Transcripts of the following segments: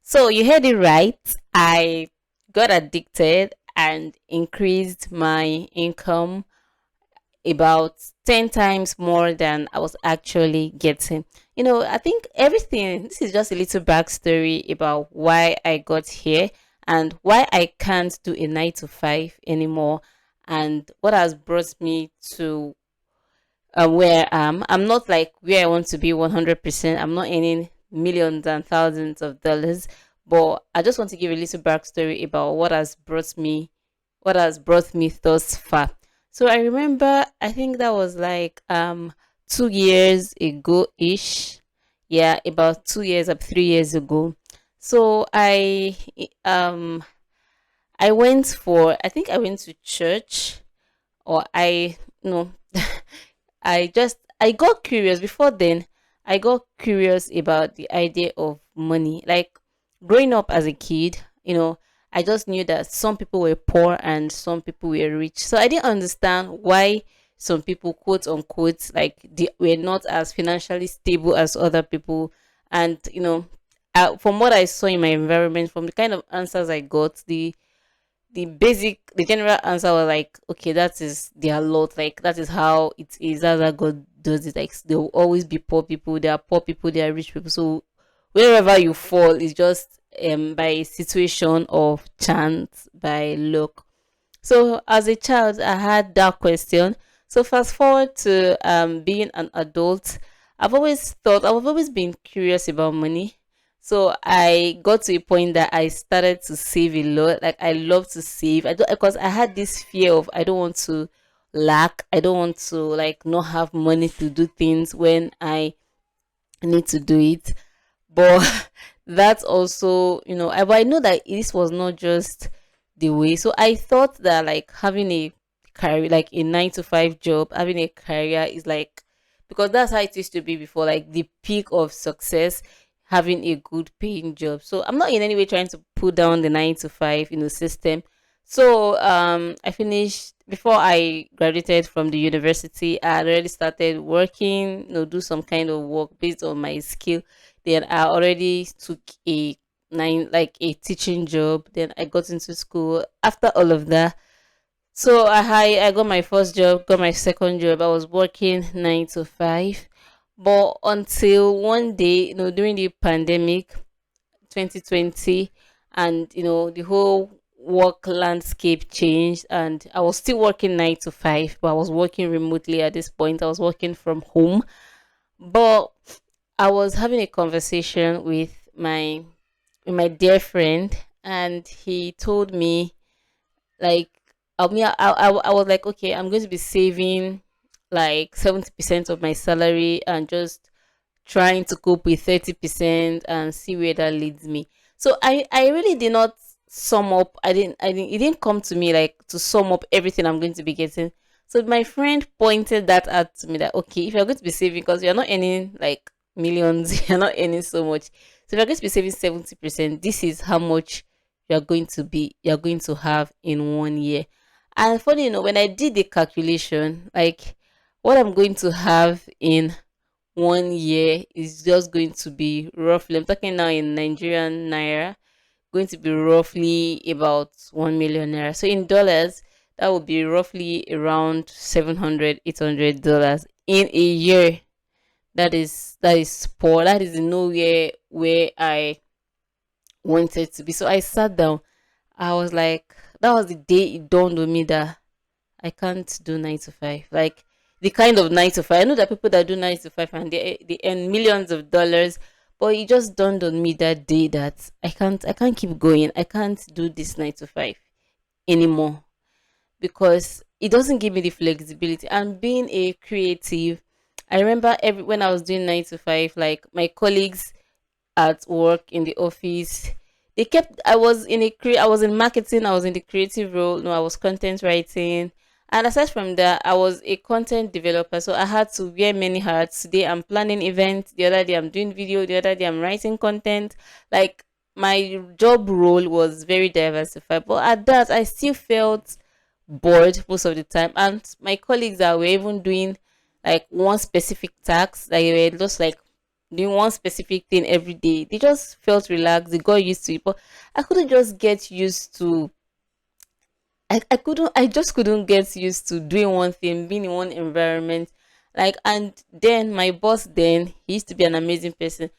So you heard it right. I got addicted and increased my income about 10 times more than I was actually getting. I think everything, this is just a little backstory about why I got here and why I can't do a 9 to 5 anymore, and what has brought me to where I am. I'm not like where I want to be 100%. I'm not earning millions and thousands of dollars, but I just want to give a little backstory about what has brought me thus far. So I remember, I think that was like 2 years ago ish. Yeah, about 2 years or 3 years ago. So I went for, I think I went to church, or I no I got curious before then. I got curious about the idea of money. Like growing up as a kid, I just knew that some people were poor and some people were rich. So I didn't understand why some people, quote unquote, like they were not as financially stable as other people. And from what I saw in my environment, from the kind of answers I got, the general answer was like, okay, that is their lot, like that is how it is, that's how God does it. Like there will always be poor people, there are poor people, there are rich people. So wherever you fall is just by situation of chance, by luck. So as a child, I had that question. So fast forward to being an adult, I've always been curious about money. So I got to a point that I started to save a lot. Like I love to save. I don't, because I had this fear of, I don't want to lack. I don't want to like not have money to do things when I need to do it. But that's also, but I know that this was not just the way. So I thought that like having a career, like a 9 to 5 job, having a career is like, because that's how it used to be before, like the peak of success, having a good paying job. So I'm not in any way trying to put down the 9 to 5, system. So I finished before I graduated from the university. I had already started working, do some kind of work based on my skill. Then I already took a teaching job. Then I got into school. After all of that, so I got my first job, got my second job. I was working 9 to 5, but until one day, during the pandemic, 2020, and the whole work landscape changed, and I was still working 9 to 5, but I was working remotely at this point. I was working from home, but I was having a conversation with my dear friend, and he told me like, I was like, okay, I'm going to be saving like 70% of my salary and just trying to cope with 30% and see where that leads me. So I really did not sum up. I didn't it didn't come to me like to sum up everything I'm going to be getting. So my friend pointed that out to me, that okay, if you're going to be saving, because you're not earning like millions, you're not earning so much. So if you're going to be saving 70%, this is how much you're going to have in 1 year. And funny, when I did the calculation, like what I'm going to have in 1 year is just going to be roughly, I'm talking now in Nigerian naira, going to be roughly about 1 million naira. So in dollars, that would be roughly around 700, $800 in a year. That is poor. That is nowhere where I wanted to be. So I sat down. I was like, that was the day it dawned on me that I can't do 9 to 5. Like the kind of 9 to 5. I know that people that do 9 to 5 and they earn millions of dollars, but it just dawned on me that day that I can't keep going. I can't do this 9 to 5 anymore, because it doesn't give me the flexibility. And being a creative, I remember every when I was doing 9 to 5, like my colleagues at work in the office, they kept I was in marketing, I was in the creative role. No, I was content writing, and aside from that, I was a content developer. So I had to wear many hats. Today I'm planning events, the other day I'm doing video, the other day I'm writing content. Like my job role was very diversified, but at that I still felt bored most of the time. And my colleagues that were even doing like one specific task, like they were just like doing one specific thing every day. They just felt relaxed, they got used to it. But I couldn't just get used to I just couldn't get used to doing one thing, being in one environment. Like, and then my boss then, he used to be an amazing person.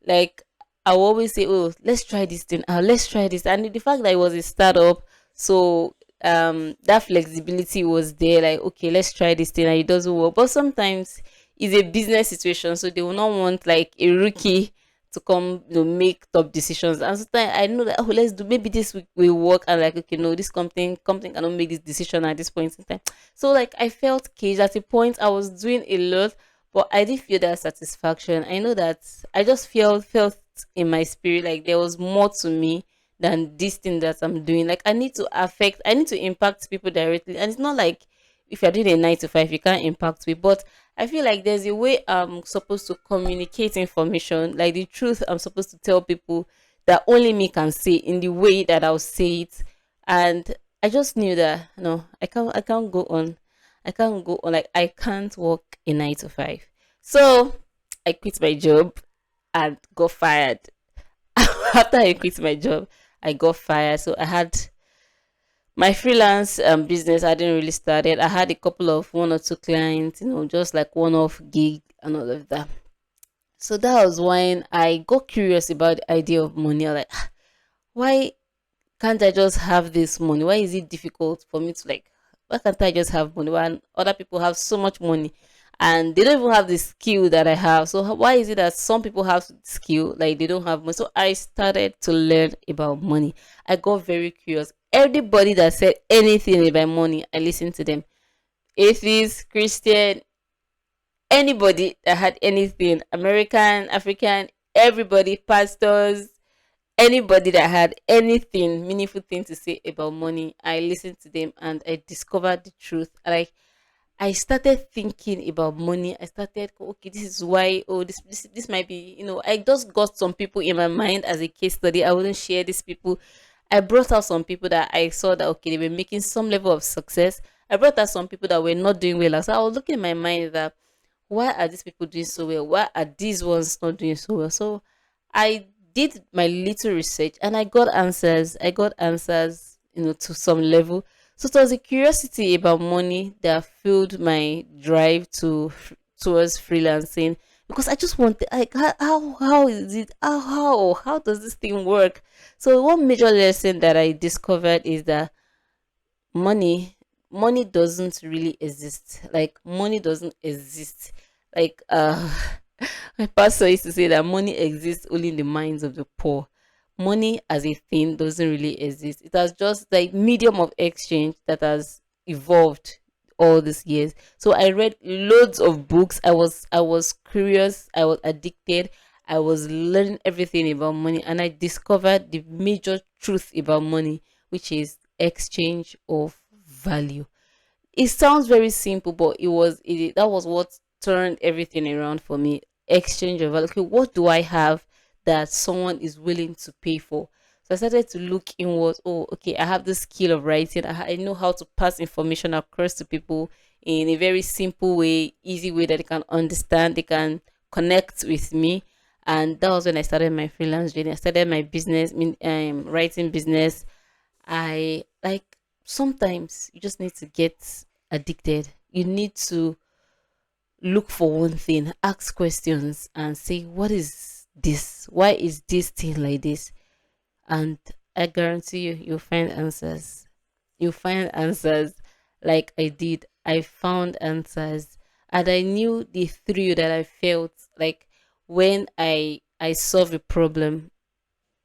Like, I will always say, oh, let's try this thing out, let's try this. And the fact that it was a startup, so that flexibility was there, like, okay, let's try this thing, and it doesn't work. But sometimes it's a business situation, so they will not want like a rookie to come, make top decisions. And sometimes I know that, oh, let's do, maybe this will work, and like, okay, no, this company cannot make this decision at this point in time. So like I felt caged at a point. I was doing a lot, but I didn't feel that satisfaction. I know that I just felt in my spirit like there was more to me than this thing that I'm doing. Like I need to impact people directly. And it's not like if you're doing a 9 to 5, you can't impact me. But I feel like there's a way I'm supposed to communicate information, like the truth I'm supposed to tell people, that only me can say in the way that I'll say it. And I just knew that no, I can't go on. I can't go on, like I can't work a 9 to 5. So I quit my job and got fired. After I quit my job, I got fired. So I had my freelance business. I didn't really start it. I had a couple of one or two clients, just like one off gig and all of that. So that was when I got curious about the idea of money. I was like, why can't I just have this money? Why is it difficult for me to, like, why can't I just have money when other people have so much money and they don't even have the skill that I have? So why is it that some people have skill, like they don't have money? So I started to learn about money. I got very curious. Everybody that said anything about money, I listened to them. Atheist, Christian, anybody that had anything, American, African, everybody, pastors, anybody that had anything meaningful thing to say about money, I listened to them and I discovered the truth. Like, I started thinking about money. I started, okay, this is why, oh, this might be, I just got some people in my mind as a case study. I wouldn't share these people. I brought out some people that I saw that, okay, they were making some level of success. I brought out some people that were not doing well. So I was looking in my mind that, why are these people doing so well? Why are these ones not doing so well? So I did my little research and I got answers. I got answers, to some level. So it was a curiosity about money that fueled my drive towards freelancing, because I just wanted, like, how is it, how does this thing work? So one major lesson that I discovered is that money money doesn't really exist. Like, money doesn't exist. Like, my pastor used to say that money exists only in the minds of the poor. Money as a thing doesn't really exist. It has just like medium of exchange that has evolved all these years. So I read loads of books. I was curious, I was addicted, I was learning everything about money, and I discovered the major truth about money, which is exchange of value. It sounds very simple, but that was what turned everything around for me. Exchange of value. Okay, what do I have that someone is willing to pay for? So I started to look inwards. Oh, okay, I have the skill of writing. I know how to pass information across to people in a very simple way, easy way that they can understand, they can connect with me. And that was when I started my freelance journey. I started my business, writing business. I like, sometimes you just need to get addicted. You need to look for one thing, ask questions, and say, what is this? Why is this thing like this? And I guarantee you, you'll find answers. You'll find answers like I did. I found answers. And I knew the thrill that I felt like when I solve a problem,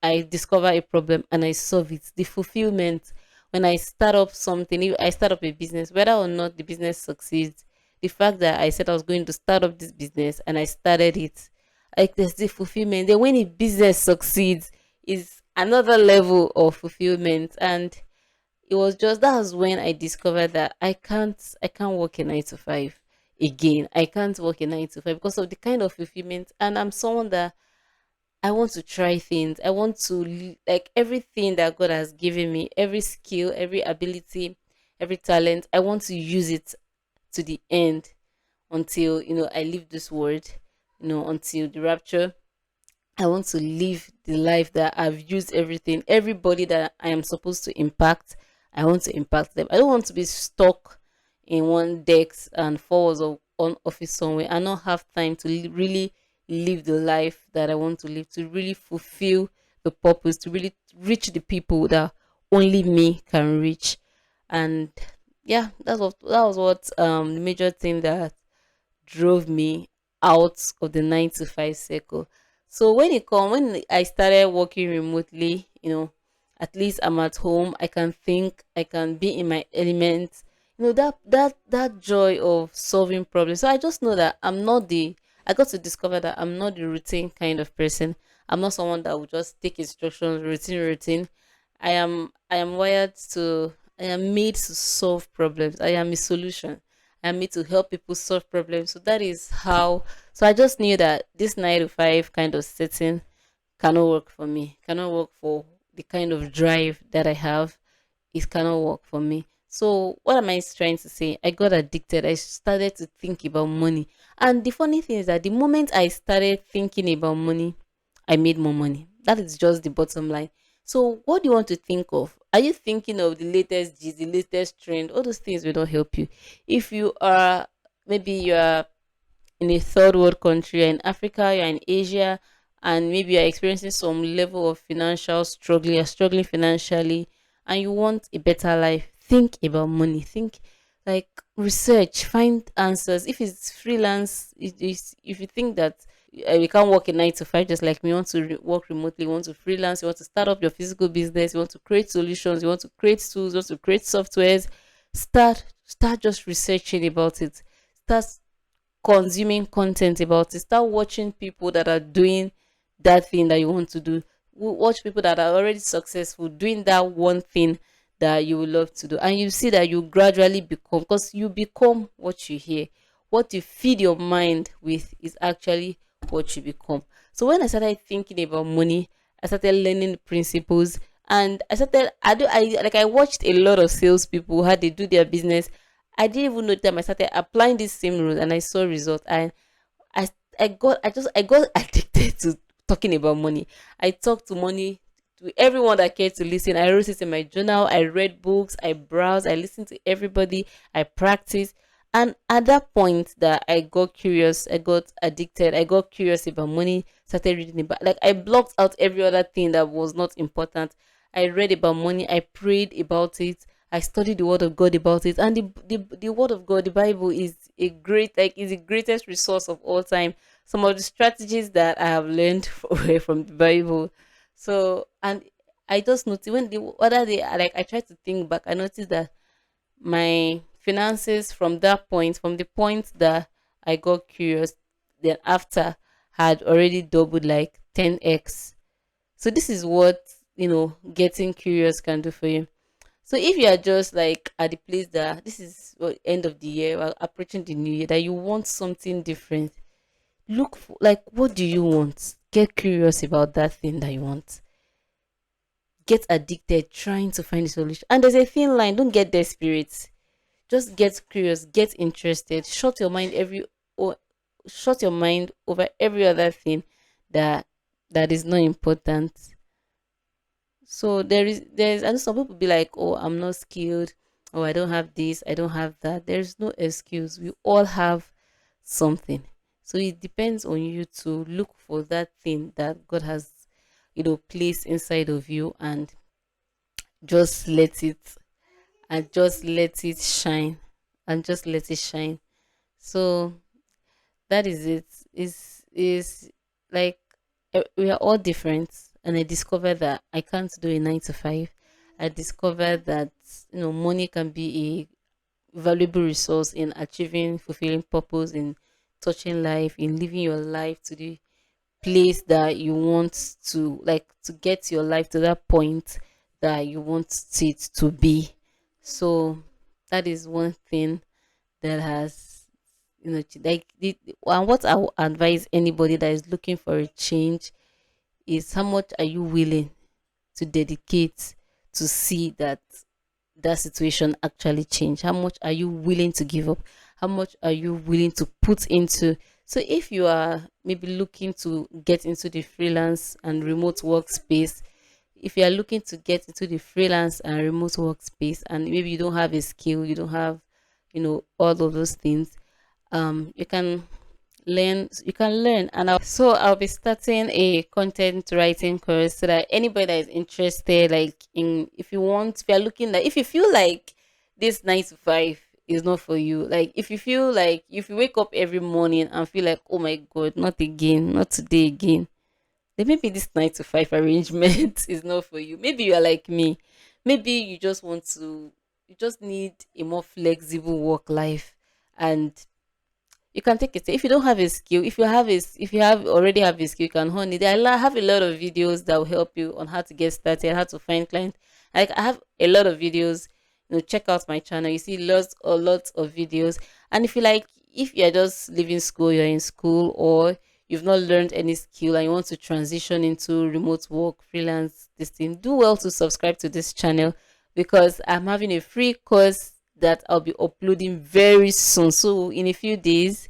I discover a problem and I solve it. The fulfillment when I start up something, if I start up a business, whether or not the business succeeds, the fact that I said I was going to start up this business and I started it, like, there's the fulfillment. Then when a business succeeds, is another level of fulfillment. And it was just, that was when I discovered that I can't work a 9 to 5 again. I can't work a 9 to 5 because of the kind of fulfillment. And I'm someone that I want to try things. I want to like everything that God has given me, every skill, every ability, every talent. I want to use it to the end until I leave this world. until the rapture. I want to live the life that I've used everything, everybody that I am supposed to impact. I want to impact them. I don't want to be stuck in one desk and four walls of on office somewhere and not have time to really live the life that I want to live, to really fulfill the purpose, to really reach the people that only me can reach. And yeah, that was what the major thing that drove me out of the 9 to 5 circle. So when I started working remotely, at least I'm at home, I can think, I can be in my element. That joy of solving problems. So I just know that I got to discover that I'm not the routine kind of person. I'm not someone that will just take instructions, routine. I am wired to I am made to solve problems. I am a solution. I am made to help people solve problems. So that is how. So I just knew that this 9 to 5 kind of setting cannot work for me. Cannot work for the kind of drive that I have. It cannot work for me. So what am I trying to say? I got addicted. I started to think about money. And the funny thing is that the moment I started thinking about money, I made more money. That is just the bottom line. So what do you want to think of? Are you thinking of the latest G's, the latest trend? All those things will not help you. If you are maybe you are in a third world country, you're in Africa, you're in Asia, and maybe you're experiencing some level of financial struggle, you're struggling financially, and you want a better life, think about money. Think like research, find answers. If it's freelance, if you think that you can't work a 9 to 5 just like me, you want to work remotely, you want to freelance, you want to start up your physical business, you want to create solutions, you want to create tools, you want to create softwares, start just researching about it. Start consuming content about it. Start watching people that are doing that thing that you want to do. Watch people that are already successful doing that one thing that you would love to do. And you see that you gradually become, because you become what you hear. What you feed your mind with is actually what you become. So when I started thinking about money, I started learning the principles, and I watched a lot of salespeople how they do their business. I didn't even know them. I started applying this same rule and I saw results. And I I got addicted to talking about money. I talked to money to everyone that cared to listen. I wrote it in my journal. I read books. I browsed. I listened to everybody. I practiced. And at that point that I got curious, I got addicted. I got curious about money. Started reading about, like, I blocked out every other thing that was not important. I read about money. I prayed about it. I studied the word of God about it, and the word of God, the Bible, is a great, like, is the greatest resource of all time. Some of the strategies that I have learned were from the Bible. So, and I just noticed when the other day, I tried to think back, I noticed that my finances from that point, from the point that I got curious, then after, had already doubled like 10x. So this is what getting curious can do for you. So if you are just like at the place that this is end of the year, we're approaching the new year, that you want something different, look for, like, what do you want? Get curious about that thing that you want. Get addicted, trying to find a solution. And there's a thin line. Don't get desperate. Just get curious, get interested. Or shut your mind over every other thing that is not important. So there's and some people be like, oh, I'm not skilled, oh, I don't have this, I don't have that. There's no excuse. We all have something. So it depends on you to look for that thing that God has, placed inside of you, and just let it just let it shine. And just let it shine. So that is it. Is like, we are all different, and I discovered that I can't do a 9 to 5. I discovered that money can be a valuable resource in achieving fulfilling purpose, in touching life, in living your life to the place that you want to, like, to get your life to that point that you want it to be. So that is one thing that has, like, and what I would advise anybody that is looking for a change is, how much are you willing to dedicate to see that situation actually change? How much are you willing to give up? How much are you willing to put into So if you are maybe looking to get into the freelance and remote workspace, if you are looking to get into the freelance and remote workspace, and maybe you don't have a skill, you don't have, all of those things, you can learn. And I'll be starting a content writing course so that anybody that is interested, like in if you're looking, like if you feel like this 9 to 5 is not for you, like if you feel like if you wake up every morning and feel like, oh my god, not again, not today again, then maybe this 9 to 5 arrangement is not for you. Maybe you are like me. Maybe you just need a more flexible work life, and you can take it. If you don't have a skill, if you have already have a skill, you can hone it. Have a lot of videos that will help you on how to get started, how to find clients. Like I have a lot of videos. Check out my channel. You see lots of videos. And if you're just leaving school, you're in school, or you've not learned any skill and you want to transition into remote work, freelance, this thing, do well to subscribe to this channel, because I'm having a free course that I'll be uploading very soon. So in a few days,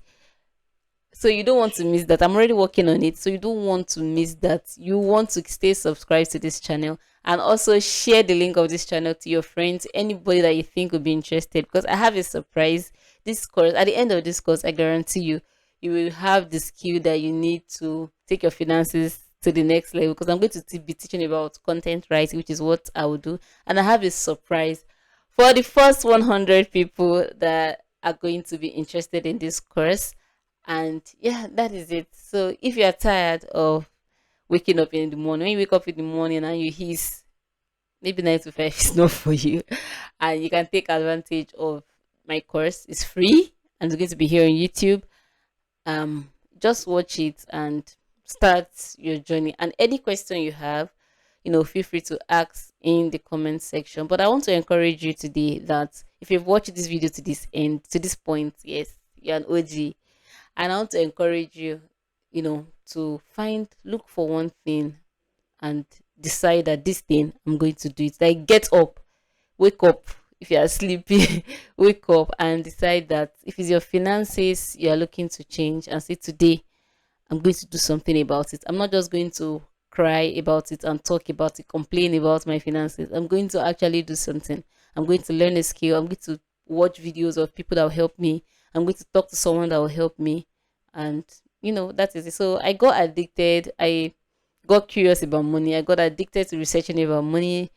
so you don't want to miss that. I'm already working on it. So you don't want to miss that. You want to stay subscribed to this channel, and also share the link of this channel to your friends, anybody that you think would be interested, because I have a surprise. This course, at the end of this course, I guarantee you, you will have the skill that you need to take your finances to the next level, because I'm going to be teaching about content writing, which is what I will do. And I have a surprise for the first 100 people that are going to be interested in this course. And yeah, that is it. So if you are tired of waking up in the morning, when you wake up in the morning and you hiss, maybe 9 to 5 is not for you, and you can take advantage of my course. It's free and it's going to be here on YouTube. Just watch it and start your journey. And any question you have, feel free to ask in the comment section. But I want to encourage you today that if you've watched this video to this end, to this point, yes, you're an OG. And I want to encourage you, to look for one thing and decide that this thing, I'm going to do it. Like, get up, wake up. If you are sleepy, wake up and decide that if it's your finances you are looking to change, and say, today, I'm going to do something about it. I'm not just going to cry about it and talk about it, complain about my finances. I'm going to actually do something. I'm going to learn a skill. I'm going to watch videos of people that will help me. I'm going to talk to someone that will help me. And, that is it. So I got addicted. I got curious about money. I got addicted to researching about money.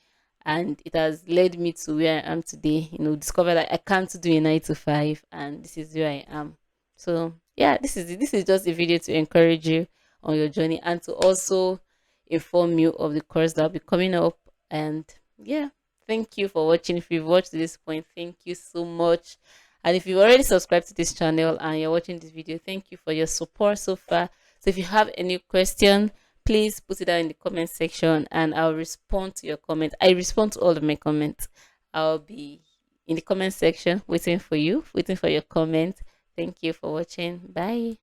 And it has led me to where I am today. Discover that I can't do a 9 to 5, and this is where I am. So yeah, this is just a video to encourage you on your journey, and to also inform you of the course that'll be coming up. And yeah, thank you for watching. If you've watched to this point, thank you so much. And if you've already subscribed to this channel and you're watching this video, thank you for your support so far. So if you have any question, please put it down in the comment section and I'll respond to your comment. I respond to all of my comments. I'll be in the comment section waiting for you, waiting for your comment. Thank you for watching. Bye.